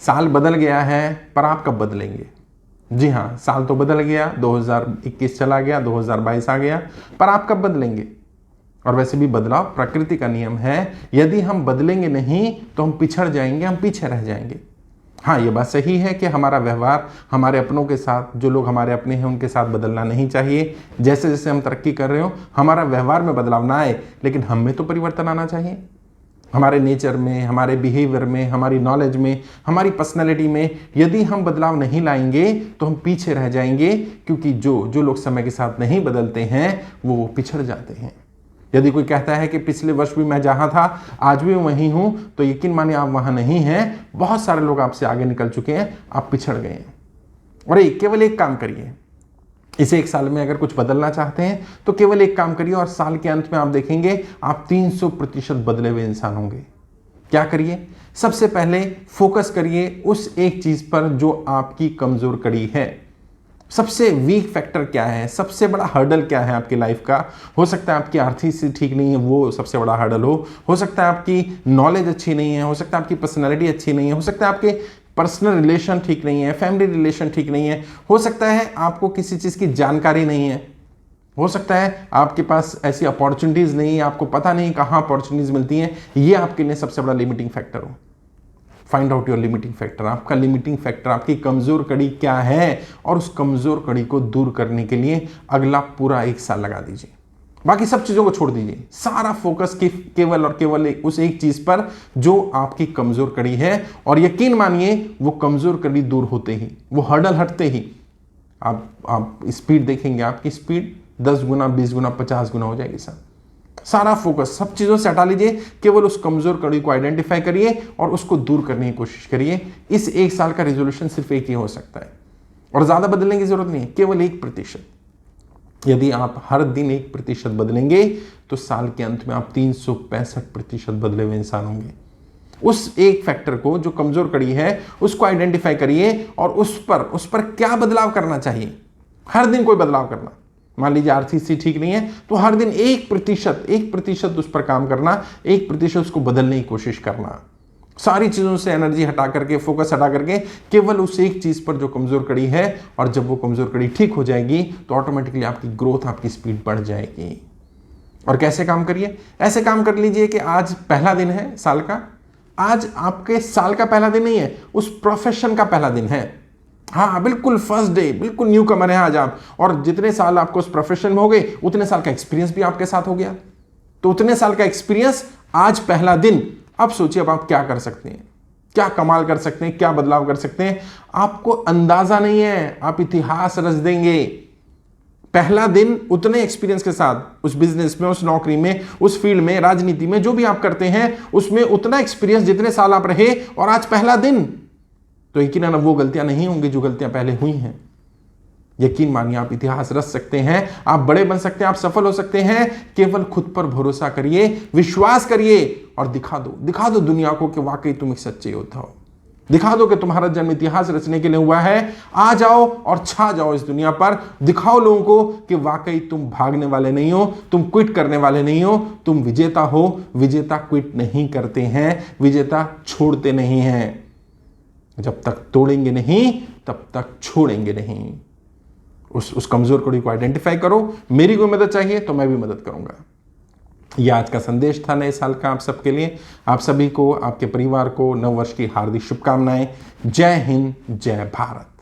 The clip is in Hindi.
साल बदल गया है, पर आप कब बदलेंगे? जी हाँ, साल तो बदल गया, 2021 चला गया, 2022 आ गया, पर आप कब बदलेंगे? और वैसे भी बदलाव प्रकृति का नियम है। यदि हम बदलेंगे नहीं तो हम पिछड़ जाएंगे, हम पीछे रह जाएंगे। हाँ, ये बात सही है कि हमारा व्यवहार हमारे अपनों के साथ, जो लोग हमारे अपने हैं उनके साथ बदलना नहीं चाहिए। जैसे जैसे हम तरक्की कर रहे हो हमारा व्यवहार में बदलाव ना आए, लेकिन हम में तो परिवर्तन आना चाहिए। हमारे नेचर में, हमारे बिहेवियर में, हमारी नॉलेज में, हमारी पर्सनैलिटी में यदि हम बदलाव नहीं लाएंगे तो हम पीछे रह जाएंगे, क्योंकि जो लोग समय के साथ नहीं बदलते हैं वो पिछड़ जाते हैं। यदि कोई कहता है कि पिछले वर्ष भी मैं जहां था आज भी वहीं हूं, तो यकीन मानिए आप वहां नहीं हैं। बहुत सारे लोग आपसे आगे निकल चुके हैं, आप पिछड़ गए हैं। और केवल एक काम करिए, इस एक साल में अगर कुछ बदलना चाहते हैं तो केवल एक काम करिए और साल के अंत में आप देखेंगे आप 300% बदले हुए इंसान होंगे। क्या करिए? सबसे पहले फोकस करिए उस एक चीज पर जो आपकी कमजोर कड़ी है। सबसे वीक फैक्टर क्या है, सबसे बड़ा हर्डल क्या है आपकी लाइफ का? हो सकता है आपकी आर्थिक स्थिति ठीक नहीं है, वो सबसे बड़ा हर्डल हो सकता है आपकी नॉलेज अच्छी नहीं है, हो सकता है आपकी पर्सनैलिटी अच्छी नहीं है, हो सकता है आपके पर्सनल रिलेशन ठीक नहीं है, फैमिली रिलेशन ठीक नहीं है, हो सकता है आपको किसी चीज़ की जानकारी नहीं है, हो सकता है आपके पास ऐसी अपॉर्चुनिटीज़ नहीं है, आपको पता नहीं कहाँ अपॉर्चुनिटीज़ मिलती हैं। ये आपके लिए सबसे बड़ा लिमिटिंग फैक्टर हो। Find out your limiting factor. आपका लिमिटिंग फैक्टर, आपकी कमजोर कड़ी क्या है, और उस कमजोर कड़ी को दूर करने के लिए अगला पूरा एक साल लगा दीजिए। बाकी सब चीजों को छोड़ दीजिए, सारा फोकस केवल और केवल उस एक चीज पर जो आपकी कमजोर कड़ी है। और यकीन मानिए वो कमजोर कड़ी दूर होते ही, वो हर्डल हटते ही आप स्पीड देखेंगे, आपकी स्पीड 10 गुना, 20 गुना, 50 गुना हो जाएगी। सर सारा फोकस सब चीजों से हटा लीजिए, केवल उस कमजोर कड़ी को आइडेंटिफाई करिए और उसको दूर करने की कोशिश करिए। इस एक साल का रेजोल्यूशन सिर्फ एक ही हो सकता है, और ज्यादा बदलने की जरूरत नहीं है, केवल 1%। यदि आप हर दिन 1% बदलेंगे तो साल के अंत में आप 365% बदले हुए इंसान होंगे। उस एक फैक्टर को, जो कमजोर कड़ी है, उसको आइडेंटिफाई करिए और उस पर क्या बदलाव करना चाहिए। हर दिन कोई बदलाव करना। मान लीजिए आर्थिक स्थिति ठीक नहीं है तो हर दिन 1% उस पर काम करना, 1% उसको बदलने की कोशिश करना। सारी चीजों से एनर्जी हटा करके, फोकस हटा करके केवल उस एक चीज पर जो कमजोर कड़ी है, और जब वो कमजोर कड़ी ठीक हो जाएगी तो ऑटोमेटिकली आपकी ग्रोथ, आपकी स्पीड बढ़ जाएगी। और कैसे काम करिए? ऐसे काम कर लीजिए कि आज पहला दिन है साल का। आज आपके साल का पहला दिन नहीं है, उस प्रोफेशन का पहला दिन है। हाँ बिल्कुल, फर्स्ट डे, बिल्कुल न्यू कमर है आज आप। और जितने साल आपको उस प्रोफेशन में हो गए उतने साल का एक्सपीरियंस भी आपके साथ हो गया। तो उतने साल का एक्सपीरियंस, आज पहला दिन। अब सोचिए अब आप क्या कर सकते हैं, क्या कमाल कर सकते हैं, क्या बदलाव कर सकते हैं। आपको अंदाजा नहीं है, आप इतिहास रच देंगे। पहला दिन उतने एक्सपीरियंस के साथ उस बिजनेस में, उस नौकरी में, उस फील्ड में, राजनीति में, जो भी आप करते हैं उसमें उतना एक्सपीरियंस जितने साल आप रहे, और आज पहला दिन। तो यकीनन वो गलतियां नहीं होंगी जो गलतियां पहले हुई हैं। यकीन मानिए आप इतिहास रच सकते हैं, आप बड़े बन सकते हैं, आप सफल हो सकते हैं। केवल खुद पर भरोसा करिए, विश्वास करिए और दिखा दो दुनिया को कि वाकई तुम एक सच्चे योद्धा हो। दिखा दो कि तुम्हारा जन्म इतिहास रचने के लिए हुआ है। आ जाओ और छा जाओ इस दुनिया पर। दिखाओ लोगों को कि वाकई तुम भागने वाले नहीं हो, तुम क्विट करने वाले नहीं हो, तुम विजेता हो। विजेता क्विट नहीं करते हैं, विजेता छोड़ते नहीं हैं। जब तक तोड़ेंगे नहीं तब तक छोड़ेंगे नहीं। उस कमजोर कड़ी को आइडेंटिफाई करो। मेरी कोई मदद चाहिए तो मैं भी मदद करूंगा। यह आज का संदेश था नए साल का आप सबके लिए। आप सभी को, आपके परिवार को नव वर्ष की हार्दिक शुभकामनाएं। जय हिंद, जय भारत।